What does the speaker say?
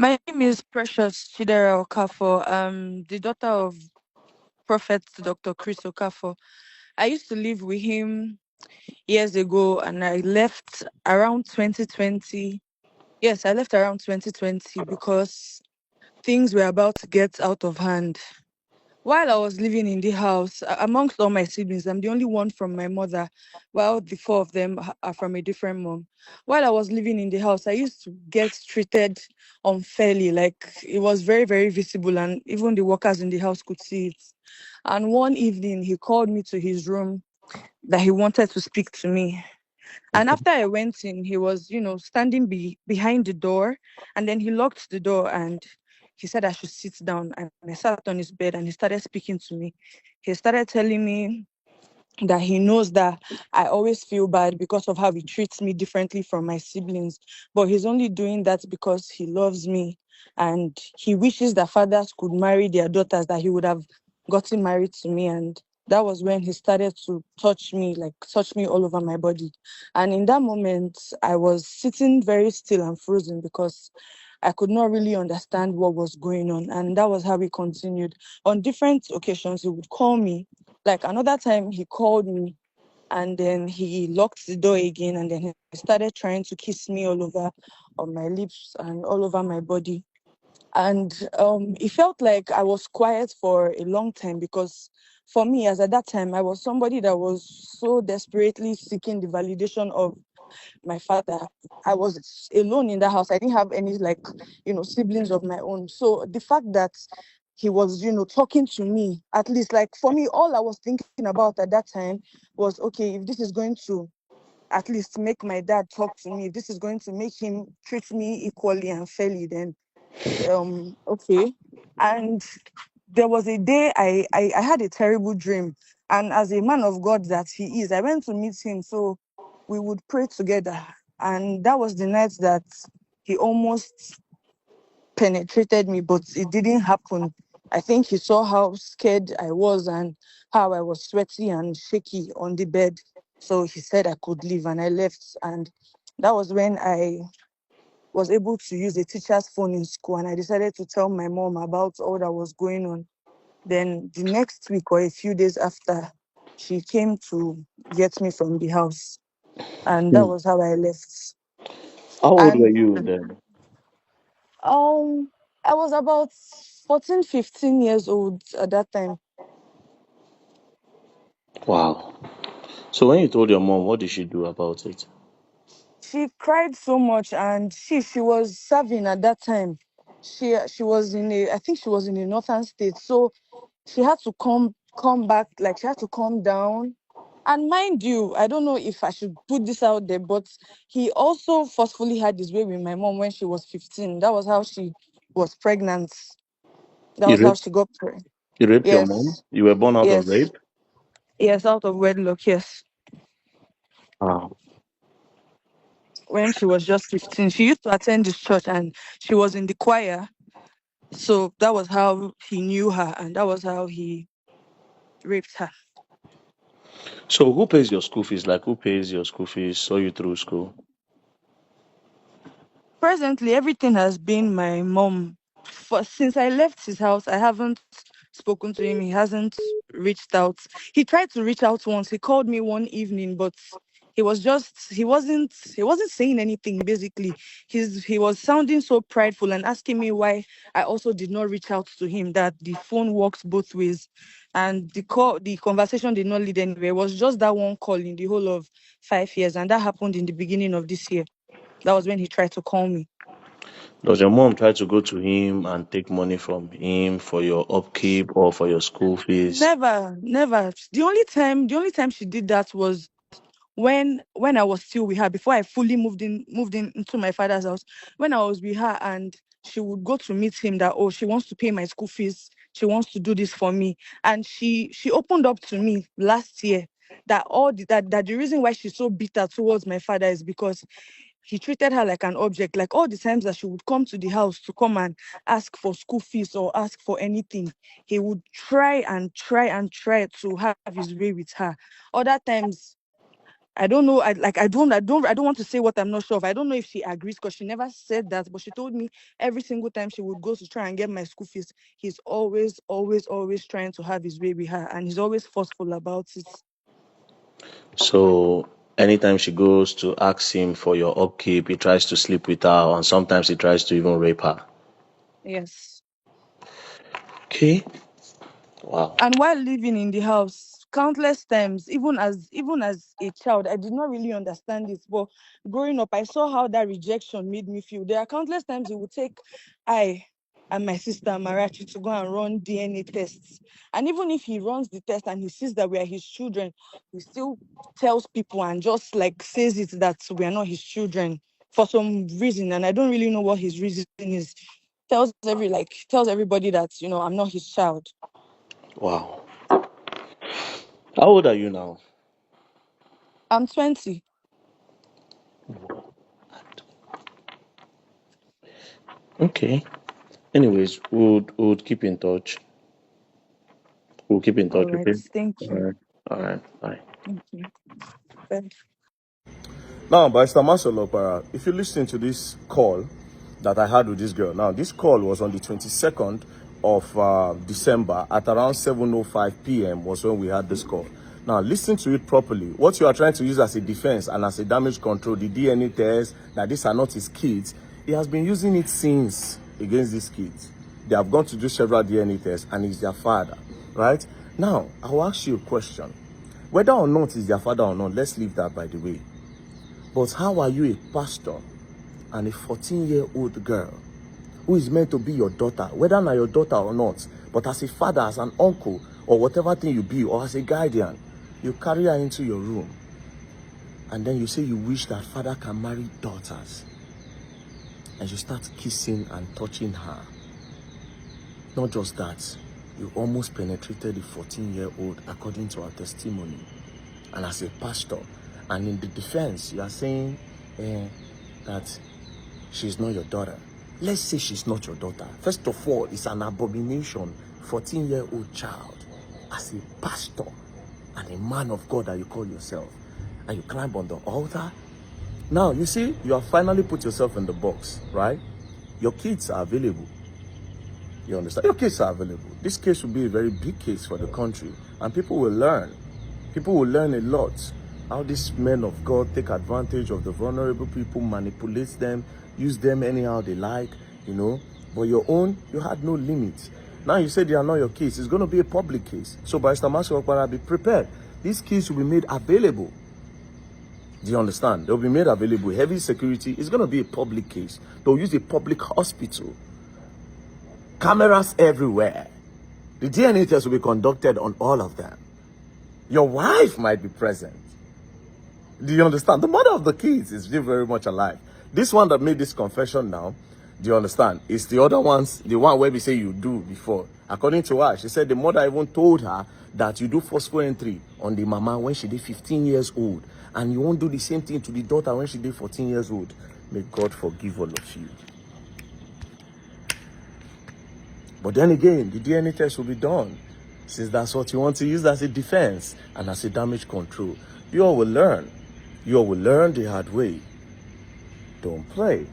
My name is Precious Chidera Okafor. The daughter of Prophet Dr. Chris Okafor. I used to live with him years ago and I left around 2020. Yes, I left around 2020 because things were about to get out of hand. While I was living in the house, amongst all my siblings, I'm the only one from my mother, while the four of them are from a different mom. While I was living in the house, I used to get treated unfairly. Like it was very, very visible, and even the workers in the house could see it. And one evening, he called me to his room that he wanted to speak to me. And Okay. after I went in, he was, standing behind the door. And then he locked the door and he said I should sit down. And I sat on his bed and he started speaking to me. He started telling me that he knows that I always feel bad because of how he treats me differently from my siblings. But he's only doing that because he loves me. And he wishes that fathers could marry their daughters, that he would have gotten married to me. And that was when he started to touch me, like touch me all over my body. And in that moment, I was sitting very still and frozen because I could not really understand what was going on. And that was how we continued. On different occasions, he would call me. Like another time, he called me and then he locked the door again. And then he started trying to kiss me all over on my lips and all over my body. And it felt like I was quiet for a long time because for me, as at that time, I was somebody that was so desperately seeking the validation of my father. I was alone in the house. I didn't have any siblings of my own. So the fact that he was, talking to me, at least like for me, all I was thinking about at that time was, okay, if this is going to at least make my dad talk to me, if this is going to make him treat me equally and fairly, then okay. And there was a day I had a terrible dream. And as a man of God that he is, I went to meet him. So we would pray together. And that was the night that he almost penetrated me, but it didn't happen. I think he saw how scared I was and how I was sweaty and shaky on the bed. So he said I could leave and I left. And that was when I was able to use a teacher's phone in school and I decided to tell my mom about all that was going on. Then the next week or a few days after, she came to get me from the house. And that Hmm. was how I left. How old were And you then? um I was about 14, 15 years old at that time. Wow. So when you told your mom, what did she do about it? She cried so much and she was serving at that time. She was in a I think she was in a northern state. So she had to come back, like she had to calm down. And mind you, I don't know if I should put this out there, but he also forcefully had his way with my mom when she was 15. That was how she was pregnant. That You was how raped, she got pregnant. you raped your mom? Yes, You were born out of yes, rape? yes, out of wedlock, yes. Wow. When she was just 15, she used to attend this church and she was in the choir. So that was how he knew her and that was how he raped her. So who pays your school fees? Like who pays your school fees, saw you through school? Presently, everything has been my mom. For since I left his house, I haven't spoken to him. He hasn't reached out. He tried to reach out once. He called me one evening, but he wasn't saying anything basically. He was sounding so prideful and asking me why I also did not reach out to him, that the phone works both ways. And the conversation did not lead anywhere. It was just that one call in the whole of 5 years, and that happened in the beginning of this year. That was when he tried to call me. Does your mom try to go to him and take money from him for your upkeep or for your school fees? Never, never. The only time she did that was when I was still with her before I fully moved in into my father's house. When I was with her and she would go to meet him that, oh, she wants to pay my school fees. She wants to do this for me. And she opened up to me last year that that the reason why she's so bitter towards my father is because he treated her like an object. Like all the times that she would come to the house to come and ask for school fees or ask for anything, he would try and try and try to have his way with her. Other times, I don't know. I don't want to say what I'm not sure of. I don't know if she agrees because she never said that, but she told me every single time she would go to try and get my school fees, he's always, always, always trying to have his way with her, and he's always forceful about it. So anytime she goes to ask him for your upkeep, he tries to sleep with her, and sometimes he tries to even rape her. Yes. Okay. Wow. And while living in the house, countless times, even as a child, I did not really understand it. But growing up, I saw how that rejection made me feel. There are countless times he would take I and my sister Marachi to go and run DNA tests. And even if he runs the test and he sees that we are his children, he still tells people and just like says it that we are not his children for some reason. And I don't really know what his reason is. Tells everybody that, I'm not his child. Wow. How old are you now? I'm 20. Okay. Anyways, we'll keep in touch. We'll keep in All touch, right. okay? Thank All you. right. All right. Bye. Thank you. Bye. Now, Barrister Marcel Opara, if you listen to this call that I had with this girl, now this call was on the 22nd of December at around 7:05 p.m. was when we had this call. Now, listen to it properly. What you are trying to use as a defense and as a damage control, the DNA test, that these are not his kids, he has been using it since against these kids. They have gone to do several DNA tests and he's their father, right? Now, I will ask you a question. Whether or not he's their father or not, let's leave that by the way. But how are you a pastor and a 14-year-old girl who is meant to be your daughter, whether not your daughter or not, but as a father, as an uncle, or whatever thing you be, or as a guardian, you carry her into your room, and then you say you wish that father can marry daughters, and you start kissing and touching her. Not just that, you almost penetrated the 14-year-old according to her testimony. And as a pastor, and in the defense, you are saying that she's not your daughter. Let's say she's not your daughter. First of all, it's an abomination, 14-year-old child, as a pastor and a man of God that you call yourself, and you climb on the altar. Now, you see, you have finally put yourself in the box, right? Your kids are available. You understand? Your kids are available. This case will be a very big case for the country, and people will learn. People will learn a lot how these men of God take advantage of the vulnerable people, manipulate them, use them anyhow they like, But your own, you had no limits. Now you say they are not your case. It's going to be a public case. So Barrister Marcel Okpara, be prepared. These keys will be made available. Do you understand? They'll be made available. Heavy security is going to be a public case. They'll use a public hospital. Cameras everywhere. The DNA test will be conducted on all of them. Your wife might be present. Do you understand? The mother of the kids is still very much alive. This one that made this confession now, do you understand? It's the other ones, the one where we say you do before. According to her, she said the mother even told her that you do forceful entry on the mama when she did 15 years old. And you won't do the same thing to the daughter when she did 14 years old. May God forgive all of you. But then again, the DNA test will be done. Since that's what you want to use as a defense and as a damage control. You all will learn. You all will learn the hard way. Don't play.